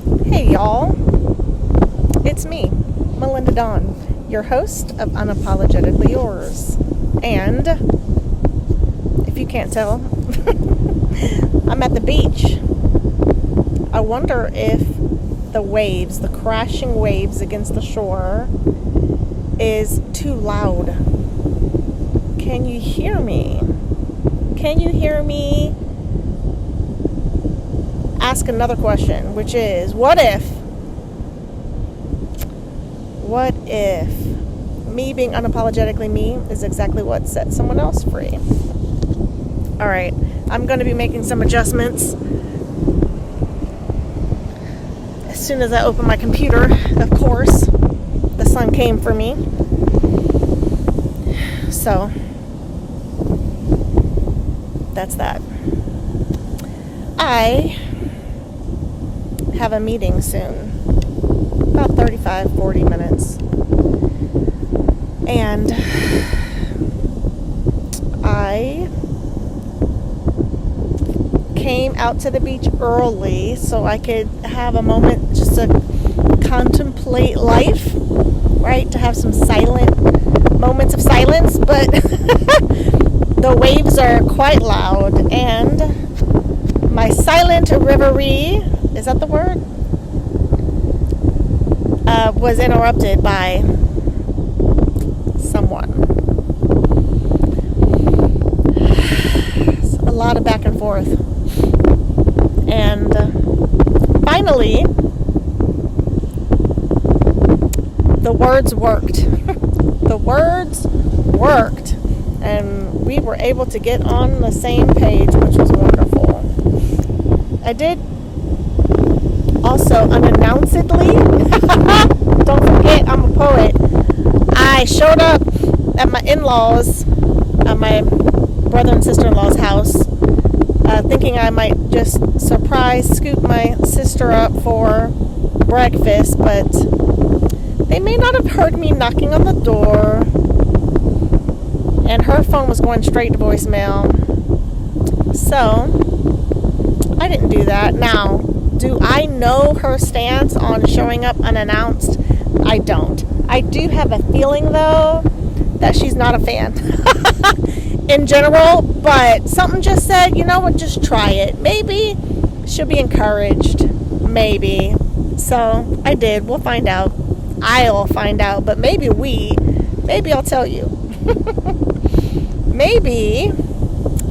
Hey y'all, it's me, Melinda Dawn, your host of Unapologetically Yours. And if you can't tell, I'm at the beach. I wonder if the waves, the crashing waves against the shore, is too loud. Can you hear me? Can you hear me? Ask another question, which is, what if me being unapologetically me is exactly what set someone else free? All right, I'm going to be making some adjustments as soon as I open my computer. Of course, the sun came for me, so that's that. I have a meeting soon, about 35-40 minutes, and I came out to the beach early so I could have a moment just to contemplate life, right? To have some silent moments of silence, but the waves are quite loud, and my silent reverie, is that the word? Was interrupted by someone. A lot of back and forth. And finally, the words worked. The words worked. And we were able to get on the same page, which was wonderful. I did also unannouncedly, don't forget I'm a poet, I showed up at my in-laws, at my brother and sister-in-law's house, thinking I might just surprise scoop my sister up for breakfast, but they may not have heard me knocking on the door, and her phone was going straight to voicemail, so I didn't do that. Now, do I know her stance on showing up unannounced? I don't. I do have a feeling, though, that she's not a fan in general, but something just said, you know what, just try it. Maybe she'll be encouraged. Maybe. So I did. We'll find out. I'll find out, but maybe I'll tell you. Maybe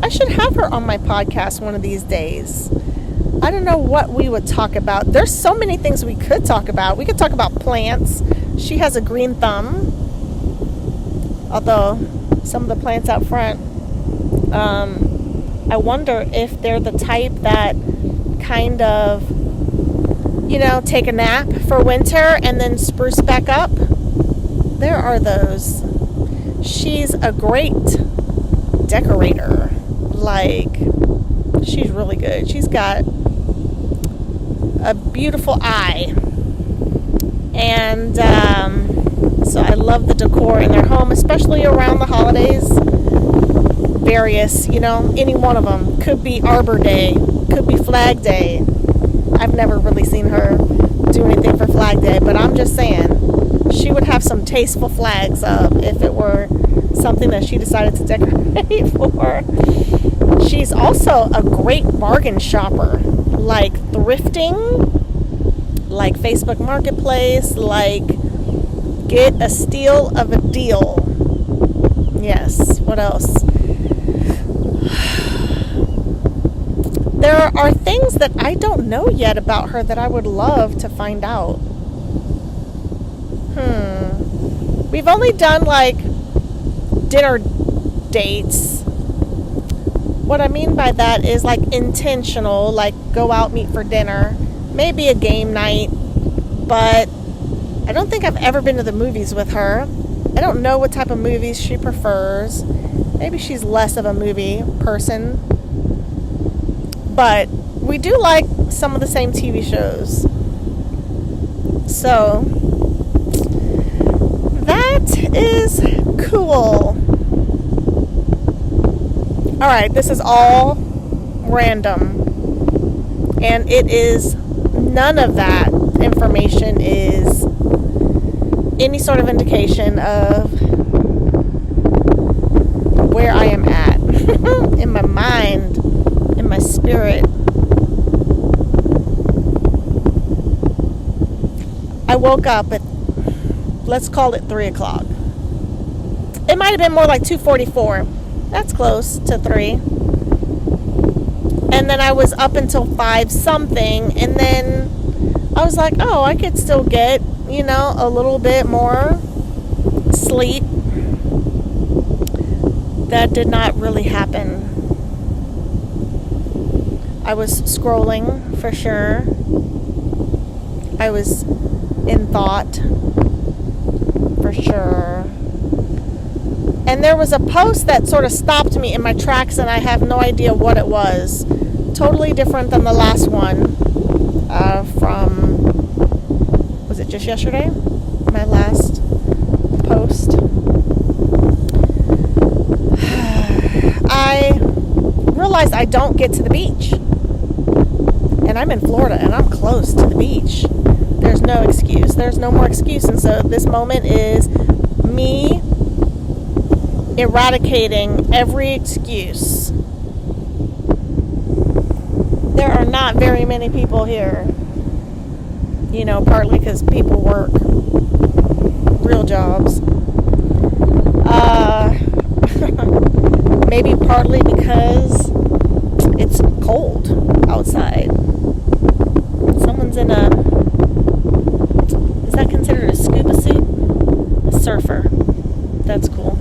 I should have her on my podcast one of these days. I don't know what we would talk about. There's so many things we could talk about. We could talk about plants. She has a green thumb. Although some of the plants out front, I wonder if they're the type that kind of, take a nap for winter and then spruce back up. There are those. She's a great decorator. She's really good. She's got a beautiful eye, and so I love the decor in their home, especially around the holidays. Various, any one of them. Could be Arbor Day, could be Flag Day. I've never really seen her do anything for Flag Day, but I'm just saying she would have some tasteful flags up if it were something that she decided to decorate for. She's also a great bargain shopper, like thrifting, like Facebook Marketplace, like get a steal of a deal. Yes, what else? There are things that I don't know yet about her that I would love to find out. We've only done dinner dates. What I mean by that is intentional, go out, meet for dinner, maybe a game night, but I don't think I've ever been to the movies with her. I don't know what type of movies she prefers. Maybe she's less of a movie person, but we do like some of the same TV shows. So that is cool. Alright, this is all random, and it is none of that information is any sort of indication of where I am at in my mind, in my spirit. I woke up at, let's call it 3 o'clock. It might have been more like 2:44. That's close to 3. And then I was up until 5 something, and then I was like, oh, I could still get, a little bit more sleep. That did not really happen. I was scrolling for sure. I was in thought for sure. And there was a post that sort of stopped me in my tracks, and I have no idea what it was. Totally different than the last one from, was it just yesterday? My last post. I realized I don't get to the beach. And I'm in Florida, and I'm close to the beach. There's no excuse. There's no more excuse. And so this moment is me eradicating every excuse. There are not very many people here. Partly because people work real jobs. Maybe partly because it's cold outside. Someone's in is that considered a scuba suit? A surfer. That's cool.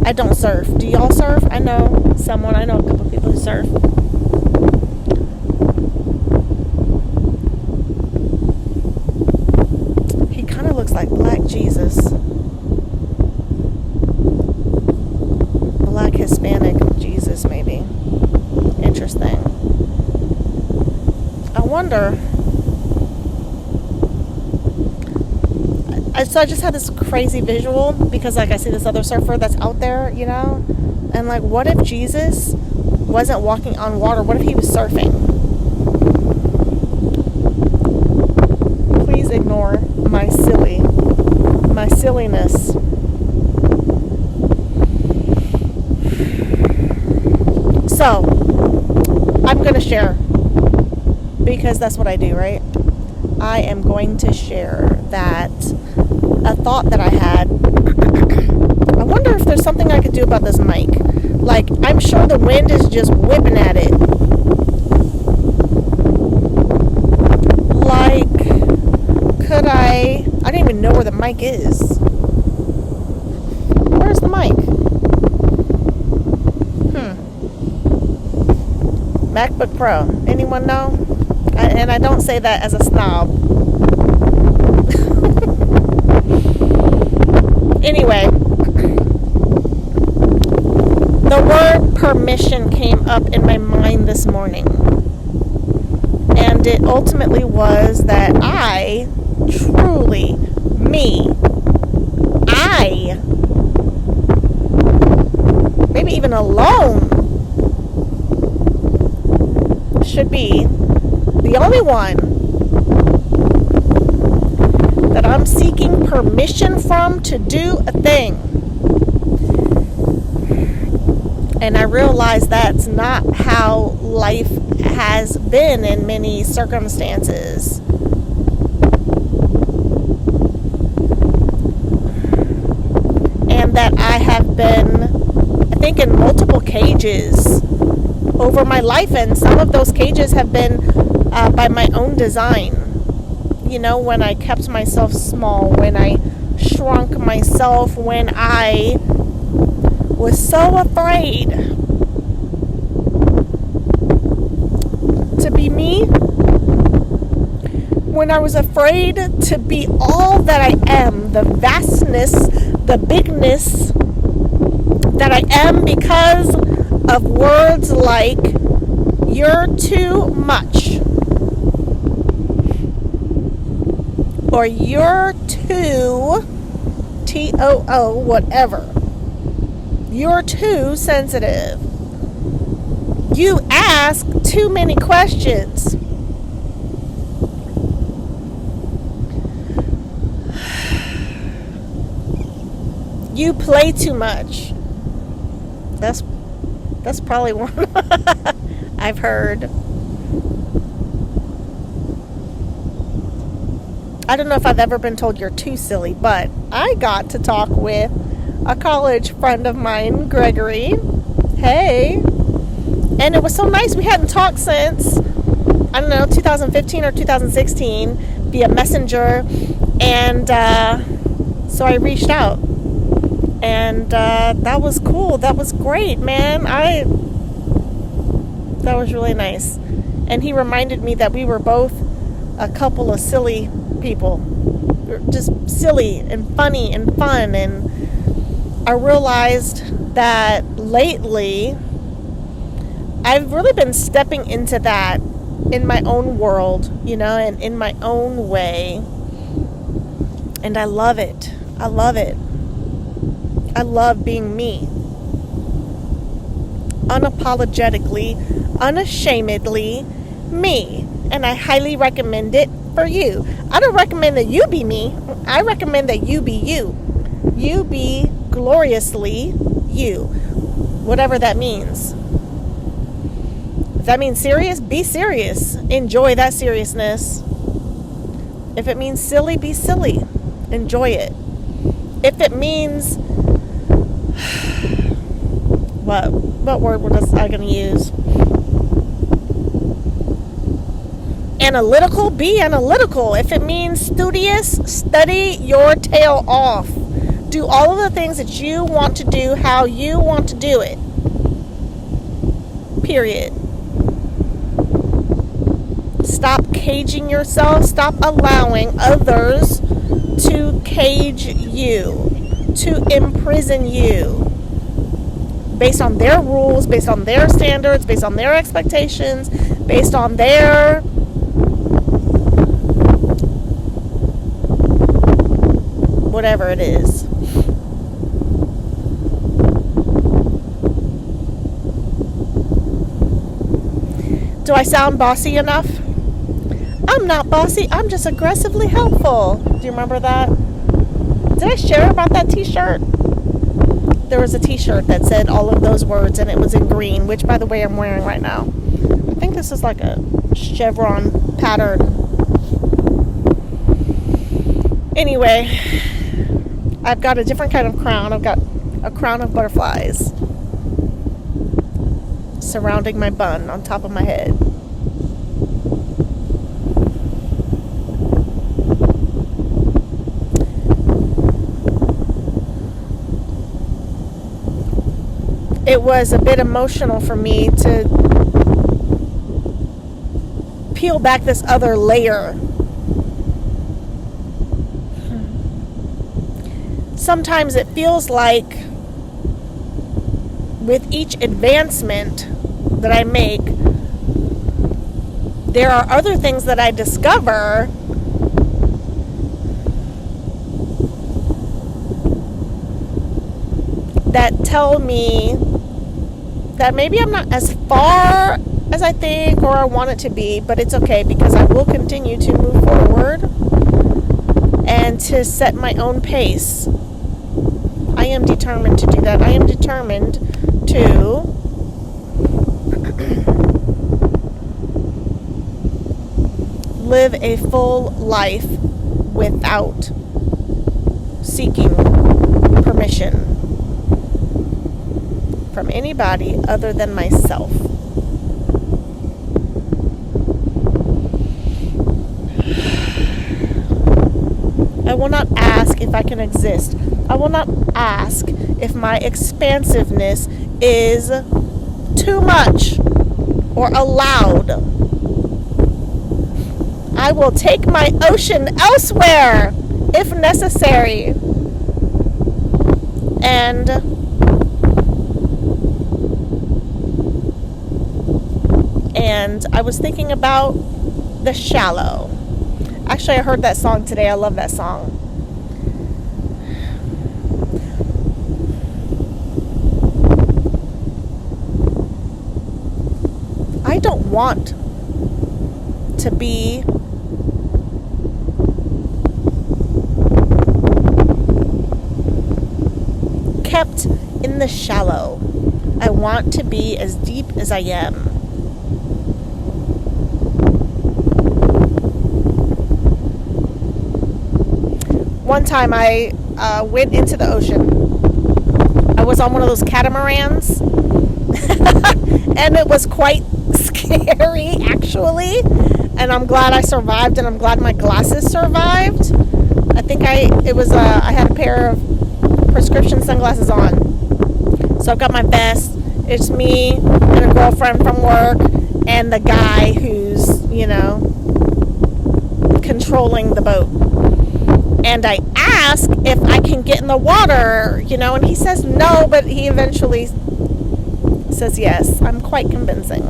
I don't surf. Do y'all surf? I know a couple of people who surf. He kind of looks like Black Jesus. Black Hispanic Jesus, maybe. Interesting. I wonder. So I just had this crazy visual because, I see this other surfer that's out there, and what if Jesus wasn't walking on water? What if he was surfing? Please ignore my silliness. So, I'm going to share because that's what I do, right? I am going to share that a thought that I had. I wonder if there's something I could do about this mic. I'm sure the wind is just whipping at it. Could I don't even know where the mic is. Where's the mic? MacBook Pro. Anyone know? And I don't say that as a snob. Anyway, the word permission came up in my mind this morning. And it ultimately was that I truly, maybe even alone, should be the only one that I'm seeking permission from to do a thing. And I realize that's not how life has been in many circumstances. And that I have been, I think, in multiple cages over my life, and some of those cages have been by my own design. When I kept myself small, when I shrunk myself, when I was so afraid to be me, when I was afraid to be all that I am, the vastness, the bigness that I am because of words like, you're too much, or you're too, T-O-O, whatever. You're too sensitive. You ask too many questions. You play too much. That's probably one I've heard. I don't know if I've ever been told you're too silly, but I got to talk with a college friend of mine, Gregory. Hey. And it was so nice. We hadn't talked since, I don't know, 2015 or 2016 via Messenger. And so I reached out. And that was cool. That was great, man. That was really nice. And he reminded me that we were both a couple of silly people. We're just silly and funny and fun. And I realized that lately I've really been stepping into that in my own world, you know, and in my own way. And I love it. I love it. I love being me. Unapologetically, unashamedly me. And I highly recommend it for you. I don't recommend that you be me. I recommend that you be you. You be gloriously you. Whatever that means. If that means serious, be serious. Enjoy that seriousness. If it means silly, be silly. Enjoy it. If it means... What word was I going to use? Analytical, be analytical. If it means studious, study your tail off. Do all of the things that you want to do how you want to do it. Period. Stop caging yourself. Stop allowing others to cage you, to imprison you. Based on their rules, based on their standards, based on their expectations, based on their whatever it is. Do I sound bossy enough? I'm not bossy. I'm just aggressively helpful. Do you remember that? Did I share about that t-shirt? There was a t-shirt that said all of those words, and it was in green, which, by the way, I'm wearing right now. I think this is like a chevron pattern. Anyway, I've got a different kind of crown. I've got a crown of butterflies surrounding my bun on top of my head. It was a bit emotional for me to peel back this other layer. Sometimes it feels like with each advancement that I make, there are other things that I discover that tell me that maybe I'm not as far as I think or I want it to be, but it's okay because I will continue to move forward and to set my own pace. I am determined to do that. I am determined to live a full life without seeking permission from anybody other than myself. I will not ask if I can exist. I will not ask if my expansiveness is too much or allowed. I will take my ocean elsewhere if necessary. And I was thinking about The Shallow. Actually, I heard that song today. I love that song. I don't want to be in the shallow. I want to be as deep as I am. One time I went into the ocean. I was on one of those catamarans. And it was quite scary, actually. And I'm glad I survived, and I'm glad my glasses survived. I think I had a pair of prescription sunglasses on. So I've got my vest. It's me and a girlfriend from work and the guy who's, controlling the boat. And I ask if I can get in the water, and he says no, but he eventually says yes. I'm quite convincing.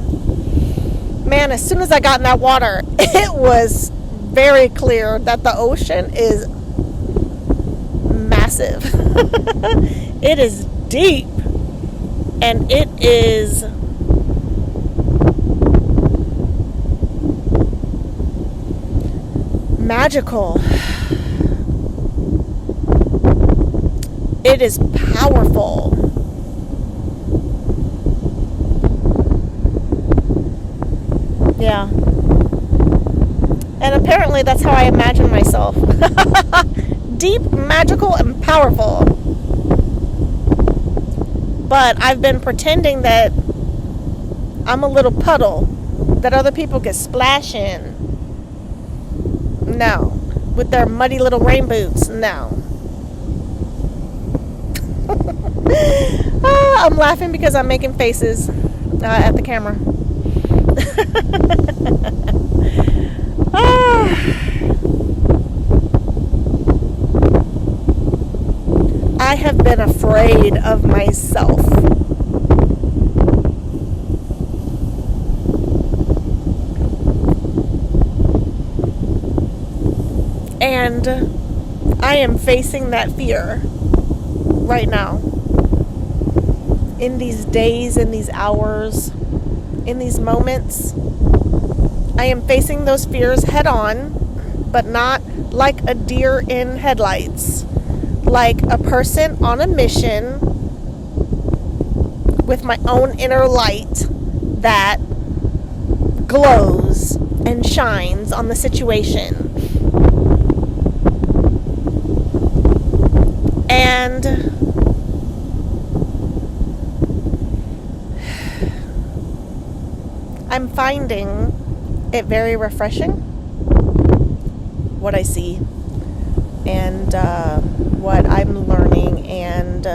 Man, as soon as I got in that water, it was very clear that the ocean is massive. It is deep, and it is magical. It is powerful. Yeah. And apparently that's how I imagine myself. Deep, magical, and powerful. But I've been pretending that I'm a little puddle that other people can splash in. No. With their muddy little rain boots. No. I'm laughing because I'm making faces at the camera. I have been afraid of myself. And I am facing that fear right now. In these days, in these hours, in these moments, I am facing those fears head on, but not like a deer in headlights. Like a person on a mission with my own inner light that glows and shines on the situation. And I'm finding it very refreshing, what I see and what I'm learning, and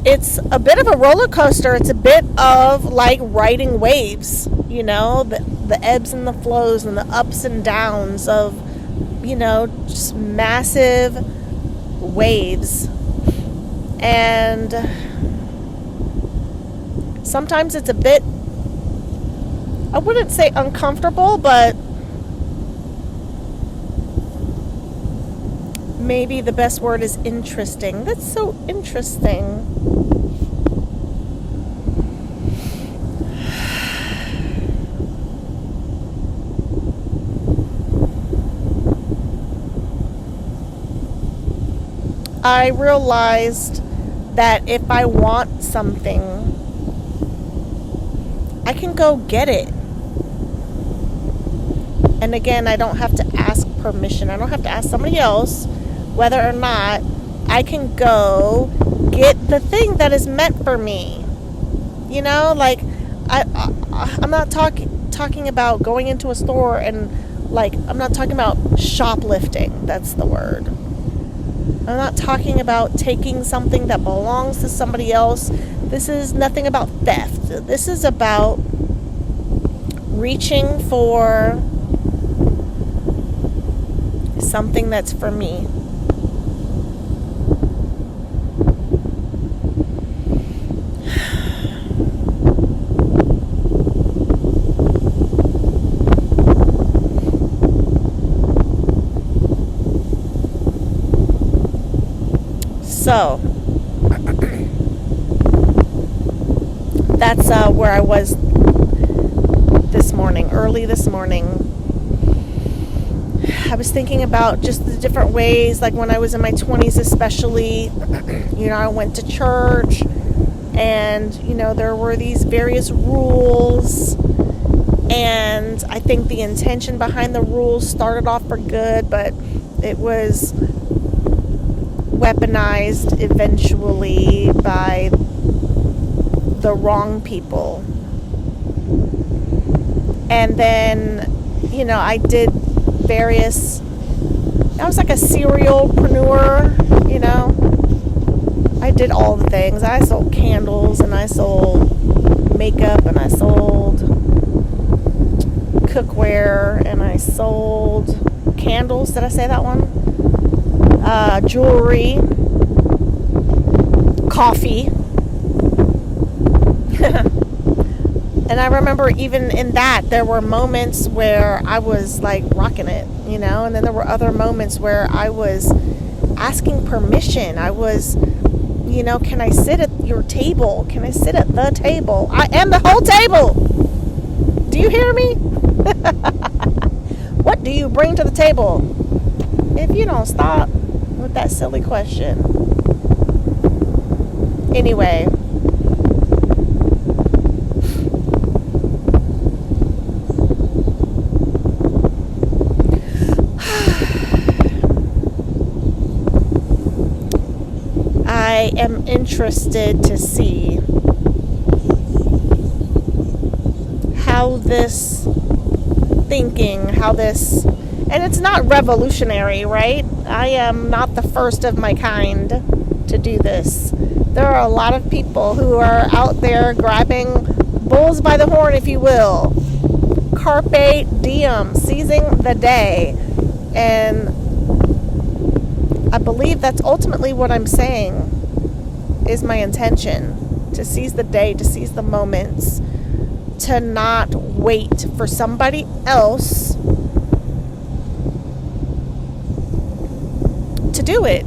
it's a bit of a roller coaster. It's a bit of like riding waves, the ebbs and the flows and the ups and downs of, just massive waves. And sometimes it's a bit, I wouldn't say uncomfortable, but maybe the best word is interesting. That's so interesting. I realized that if I want something, I can go get it. And again, I don't have to ask permission. I don't have to ask somebody else whether or not I can go get the thing that is meant for me. Like I'm not talking about going into a store and I'm not talking about shoplifting. That's the word. I'm not talking about taking something that belongs to somebody else. This is nothing about theft. This is about reaching for something that's for me. So that's where I was early this morning. I was thinking about just the different ways, like when I was in my 20s especially, I went to church, and, there were these various rules, and I think the intention behind the rules started off for good, but it was weaponized eventually by the wrong people. And then, I did I was like a serialpreneur, I did all the things. I sold candles, and I sold makeup, and I sold cookware, and I sold candles. Did I say that one? Jewelry, coffee. And I remember even in that, there were moments where I was like rocking it, and then there were other moments where I was asking permission. I was, can I sit at your table? Can I sit at the table? I am the whole table. Do you hear me? What do you bring to the table? If you don't stop with that silly question. Anyway. I am interested to see how this thinking, and it's not revolutionary, right? I am not the first of my kind to do this. There are a lot of people who are out there grabbing bulls by the horn, if you will. Carpe diem, seizing the day. And I believe that's ultimately what I'm saying is my intention, to seize the day, to seize the moments, to not wait for somebody else to do it.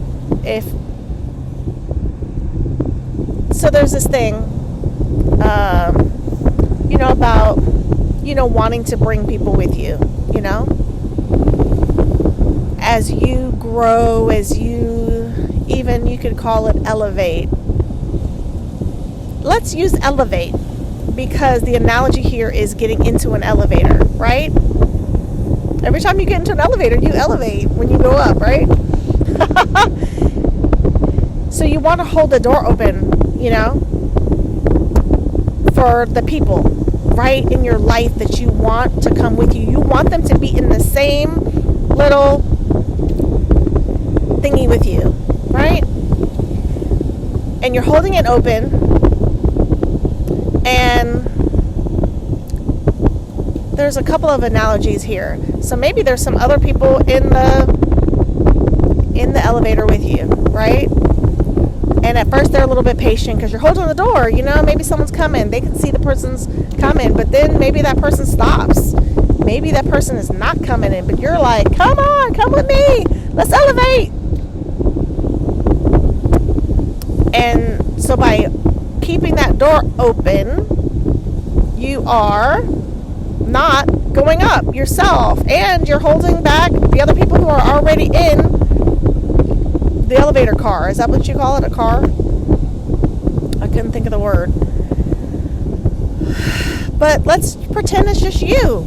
So there's this thing, about, wanting to bring people with you, as you grow, you could call it elevate. Let's use elevate, because the analogy here is getting into an elevator, right? Every time you get into an elevator, you elevate when you go up, right? So you want to hold the door open, for the people, right, in your life that you want to come with you. You want them to be in the same little thingy with you, right? And you're holding it open, and there's a couple of analogies here. So maybe there's some other people in the elevator with you, right? And at first they're a little bit patient because you're holding the door, maybe someone's coming. They can see the person's coming, but then maybe that person stops. Maybe that person is not coming in, but you're like, come on, come with me. Let's elevate. And so by keeping that door open, you are not going up yourself, and you're holding back the other people who are already in the elevator car. Is that what you call it? A car? I couldn't think of the word. But let's pretend it's just you.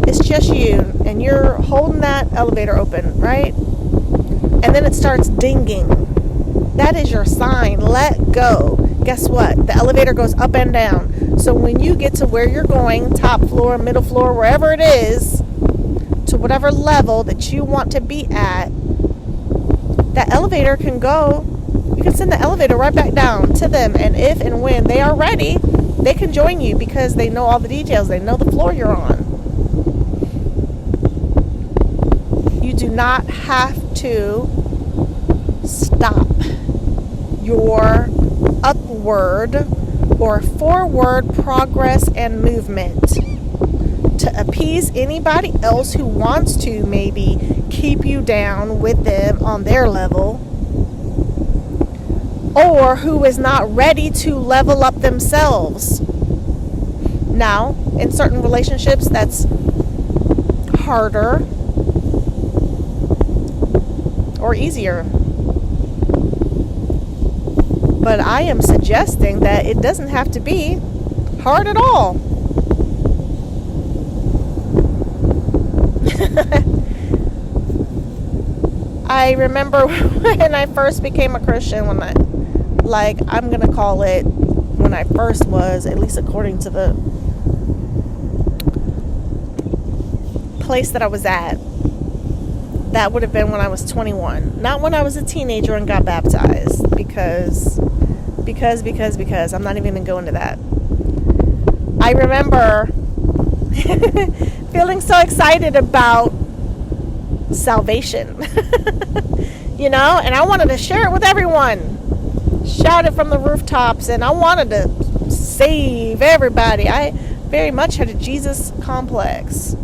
It's just you, and you're holding that elevator open, right? And then it starts dinging. That is your sign. Let go. Guess what? The elevator goes up and down. So when you get to where you're going, top floor, middle floor, wherever it is, to whatever level that you want to be at, that elevator can go. You can send the elevator right back down to them, and if and when they are ready, they can join you because they know all the details. They know the floor you're on. You do not have to stop your upward or forward progress and movement to appease anybody else who wants to maybe keep you down with them on their level, or who is not ready to level up themselves. Now, in certain relationships, that's harder or easier. But I am suggesting that it doesn't have to be hard at all. I remember when I first became a Christian, when I'm going to call it when I first was, at least according to the place that I was at. That would have been when I was 21. Not when I was a teenager and got baptized. Because I'm not even going to go into that. I remember feeling so excited about salvation. And I wanted to share it with everyone. Shout it from the rooftops, and I wanted to save everybody. I very much had a Jesus complex,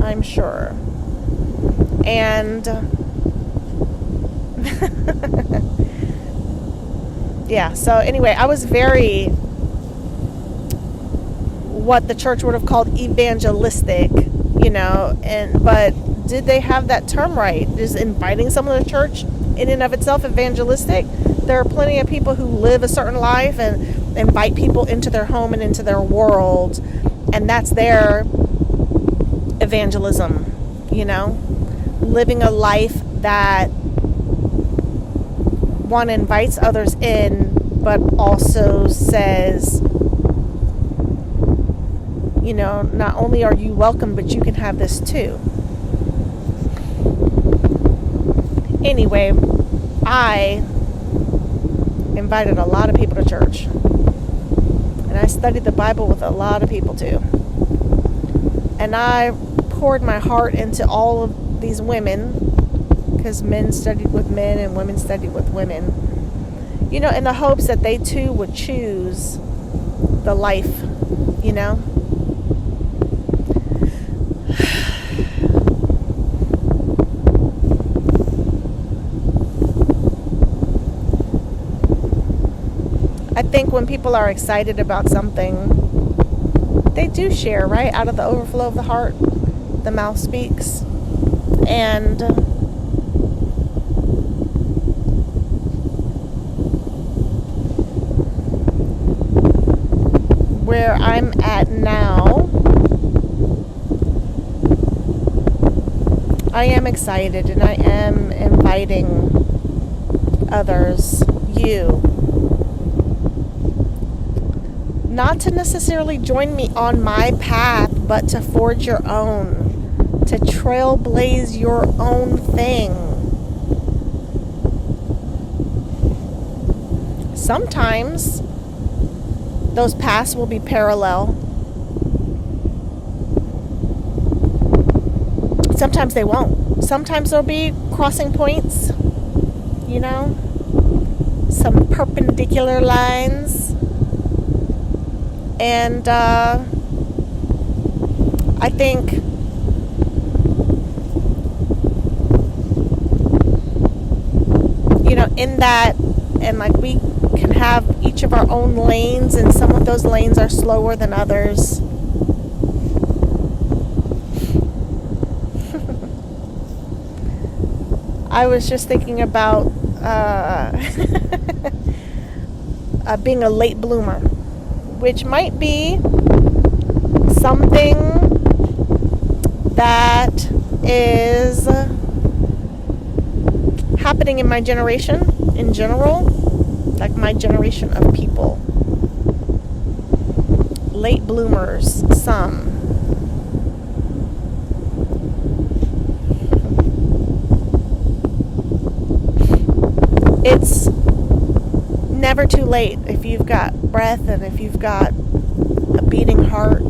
I'm sure. And yeah, so anyway, I was very, what the church would have called evangelistic, but did they have that term right? Is inviting someone to church in and of itself evangelistic? There are plenty of people who live a certain life and invite people into their home and into their world, and that's their evangelism, living a life that one invites others in, but also says, not only are you welcome, but you can have this too. Anyway, I invited a lot of people to church. And I studied the Bible with a lot of people too. And I poured my heart into all of these women, because men studied with men and women studied with women, in the hopes that they too would choose the life, I think when people are excited about something, they do share, right? Out of the overflow of the heart, the mouth speaks. And where I'm at now, I am excited, and I am inviting others, you, not to necessarily join me on my path, but to forge your own, to trailblaze your own thing. Sometimes those paths will be parallel. Sometimes they won't. Sometimes there'll be crossing points, some perpendicular lines. And I think in that, and we can have each of our own lanes, and some of those lanes are slower than others. I was just thinking about being a late bloomer, which might be something that is happening in my generation in general, like my generation of people. Late bloomers, some. It's never too late if you've got breath and if you've got a beating heart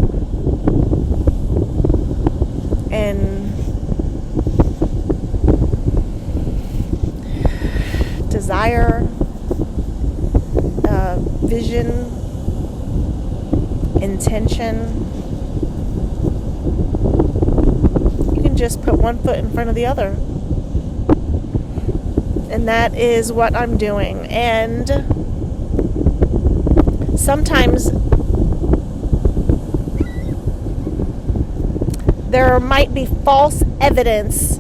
and desire, vision, intention. You can just put one foot in front of the other. And that is what I'm doing. And sometimes there might be false evidence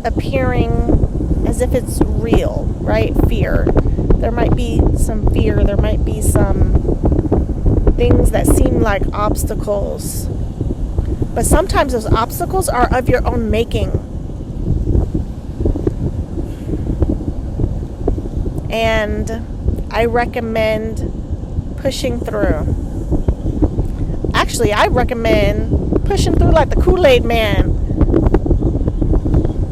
appearing as if it's real, right? Fear. There might be some fear. There might be some things that seem like obstacles. But sometimes those obstacles are of your own making. And I recommend pushing through. Actually, I recommend pushing through like the Kool-Aid Man.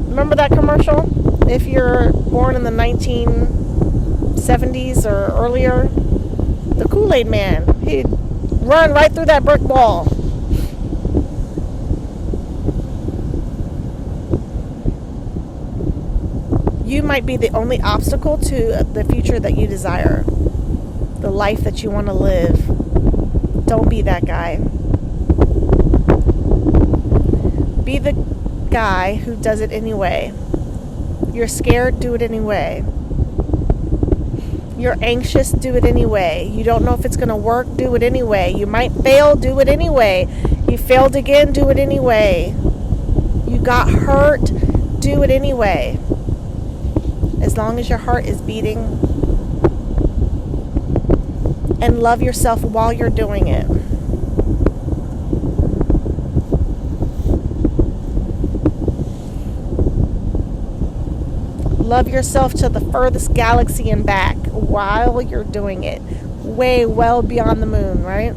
Remember that commercial? If you're born in the 1970s or earlier, the Kool-Aid Man, he'd run right through that brick wall. You might be the only obstacle to the future that you desire, the life that you want to live. Don't be that guy. Be the guy who does it anyway. You're scared, do it anyway. You're anxious, do it anyway. You don't know if it's going to work, do it anyway. You might fail, do it anyway. You failed again, do it anyway. You got hurt, do it anyway. As long as your heart is beating. And love yourself while you're doing it. Love yourself to the furthest galaxy and back while you're doing it. Way well beyond the moon, right?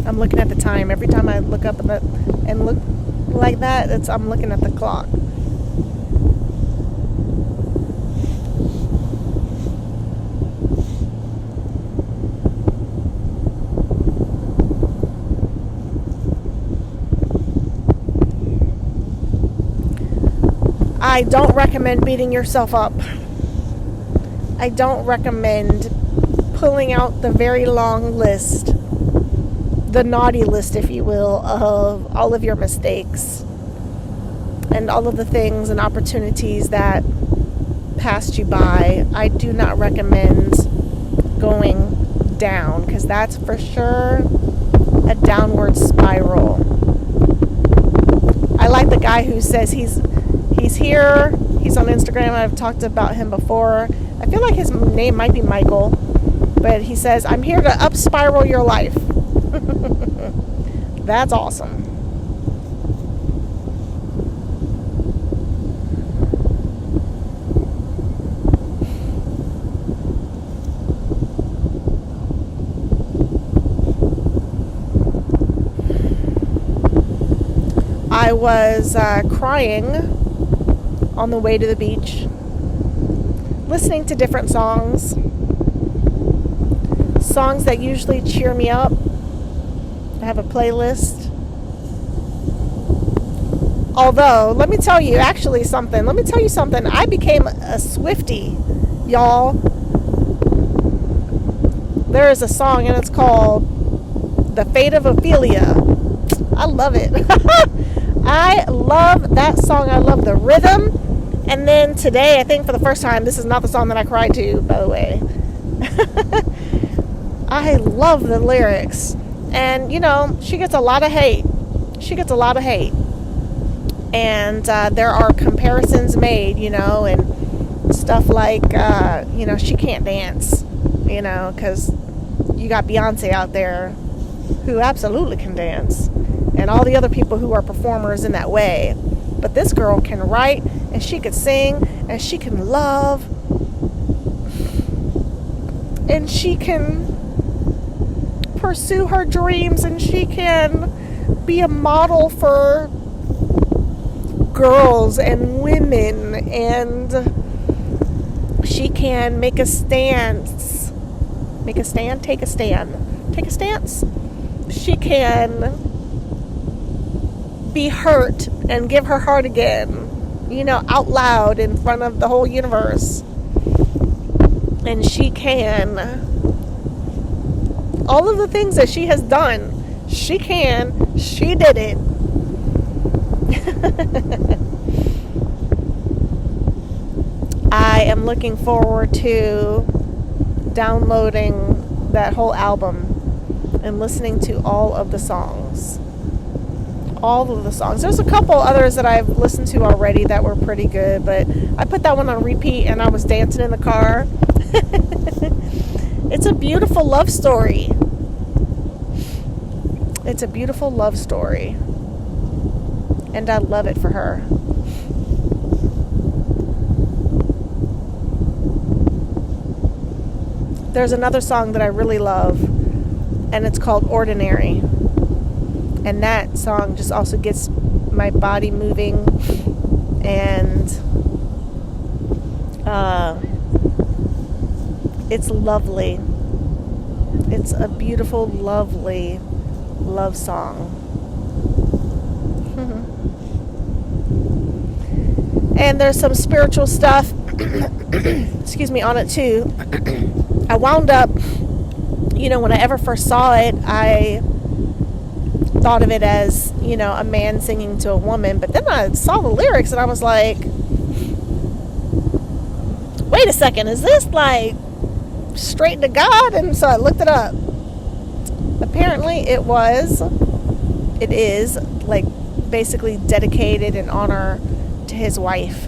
I'm looking at the time. Every time I look up and look like that, I'm looking at the clock. I don't recommend beating yourself up. I don't recommend pulling out the very long list, the naughty list, if you will, of all of your mistakes and all of the things and opportunities that passed you by. I do not recommend going down, because that's for sure a downward spiral. I like the guy who says he's here. He's on Instagram. I've talked about him before. I feel like his name might be Michael, but he says, "I'm here to up spiral your life." That's awesome. I was crying on the way to the beach, listening to different songs that usually cheer me up. I have a playlist. Although, let me tell you something. I became a Swiftie, y'all. There is a song and it's called "The Fate of Ophelia." I love it. I love that song. I love the rhythm. And then today, I think for the first time, this is not the song that I cried to, by the way. I love the lyrics. And, she gets a lot of hate. And there are comparisons made, and stuff like, she can't dance, because you got Beyonce out there who absolutely can dance. And all the other people who are performers in that way. But this girl can write, and she could sing, and she can love, and she can pursue her dreams, and she can be a model for girls and women, and she can take a stance. She can be hurt and give her heart again, out loud in front of the whole universe. And she can, all of the things that she has done, she did it. I am looking forward to downloading that whole album and listening to all of the songs. All of the songs. There's a couple others that I've listened to already that were pretty good, but I put that one on repeat and I was dancing in the car. It's a beautiful love story. It's a beautiful love story. And I love it for her. There's another song that I really love, and it's called Ordinary. And that song just also gets my body moving, and it's lovely. It's a beautiful, lovely love song. And there's some spiritual stuff, excuse me, on it too. I wound up, when I ever first saw it, I thought of it as, a man singing to a woman. But then I saw the lyrics and I was like, wait a second, is this like straight to God? And so I looked it up. Apparently it is like basically dedicated in honor to his wife,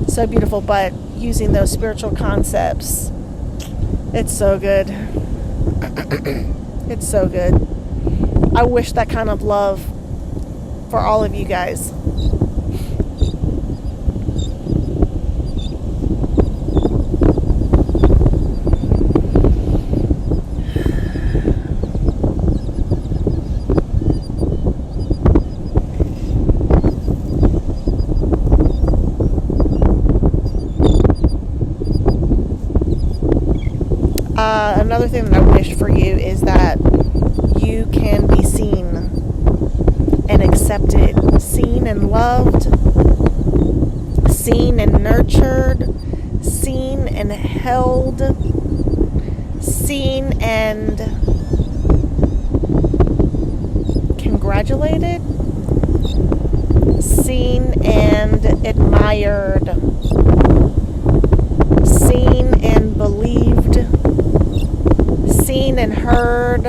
So beautiful, but using those spiritual concepts. It's so good. It's so good. I wish that kind of love for all of you guys. Another thing that I wish for you is that you can be seen and accepted, seen and loved, seen and nurtured, seen and held, seen and congratulated, seen and admired, seen and believed, seen and heard.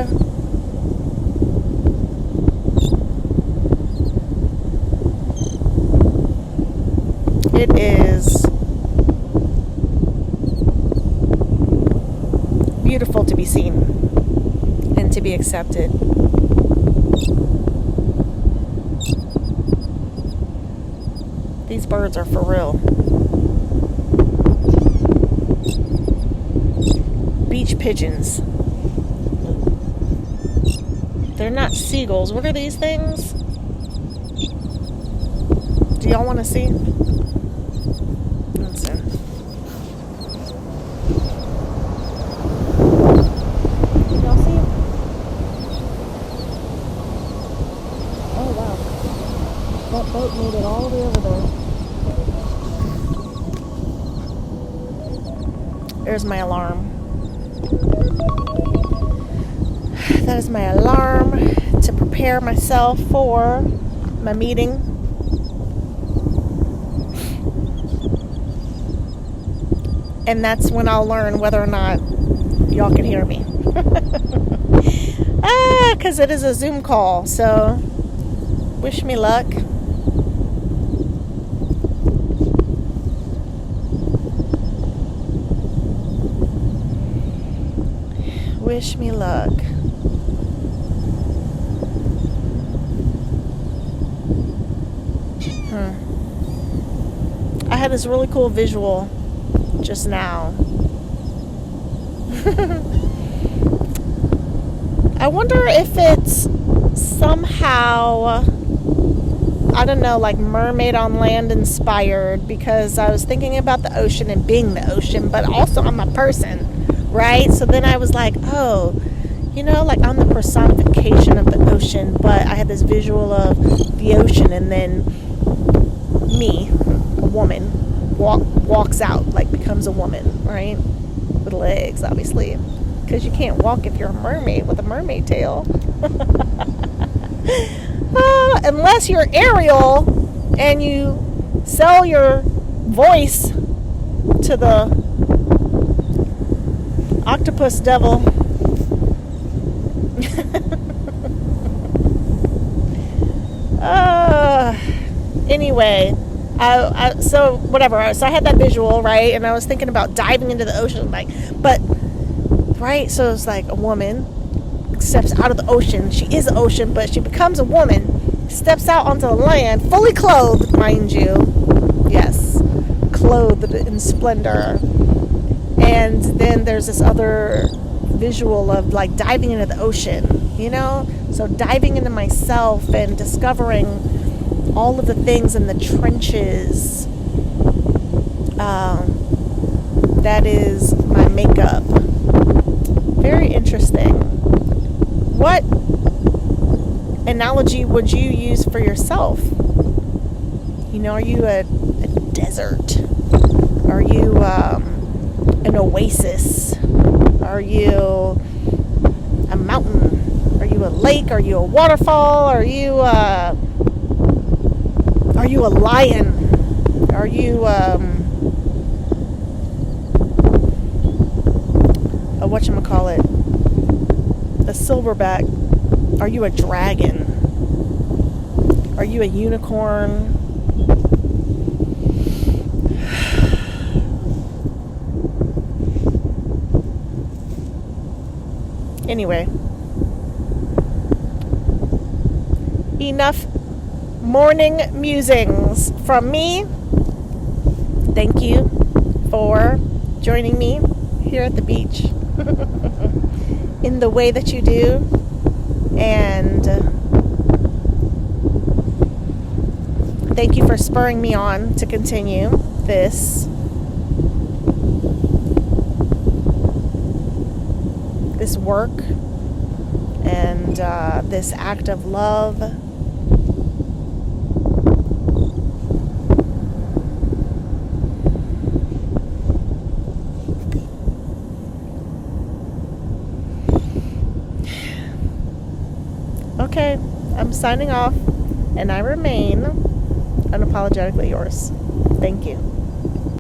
It is beautiful to be seen and to be accepted. These birds are for real. Beach pigeons. They're not seagulls. What are these things? Do y'all want to see? Let's see. Y'all see? Oh wow. That boat made it all the way over there. There's my alarm. That is my alarm to prepare myself for my meeting. And that's when I'll learn whether or not y'all can hear me. Because it is a Zoom call, so wish me luck. Wish me luck. I had this really cool visual just now. I wonder if it's somehow, I don't know, like Mermaid on Land inspired, because I was thinking about the ocean and being the ocean, but also I'm a person, right? So then I was like, oh, like I'm the personification of the ocean, but I had this visual of the ocean, and then me, a woman, walks out, like becomes a woman, right? With legs, obviously, because you can't walk if you're a mermaid with a mermaid tail. Unless you're Ariel and you sell your voice to the Octopus devil. uh, anyway, so whatever. So I had that visual, right? And I was thinking about diving into the ocean, like, but, right? So it's like a woman steps out of the ocean. She is the ocean, but she becomes a woman, steps out onto the land, fully clothed, mind you. Yes, clothed in splendor. And then there's this other visual of like diving into the ocean, you know? So diving into myself and discovering all of the things in the trenches. That is my makeup. Very interesting. What analogy would you use for yourself? You know, are you a desert? Are you an oasis? Are you a mountain? Are you a lake? Are you a waterfall? Are you a lion? Are you a whatchamacallit? A silverback? Are you a dragon? Are you a unicorn? Anyway, enough morning musings from me. Thank you for joining me here at the beach in the way that you do, and thank you for spurring me on to continue this work and this act of love. Okay, I'm signing off, and I remain unapologetically yours. Thank you.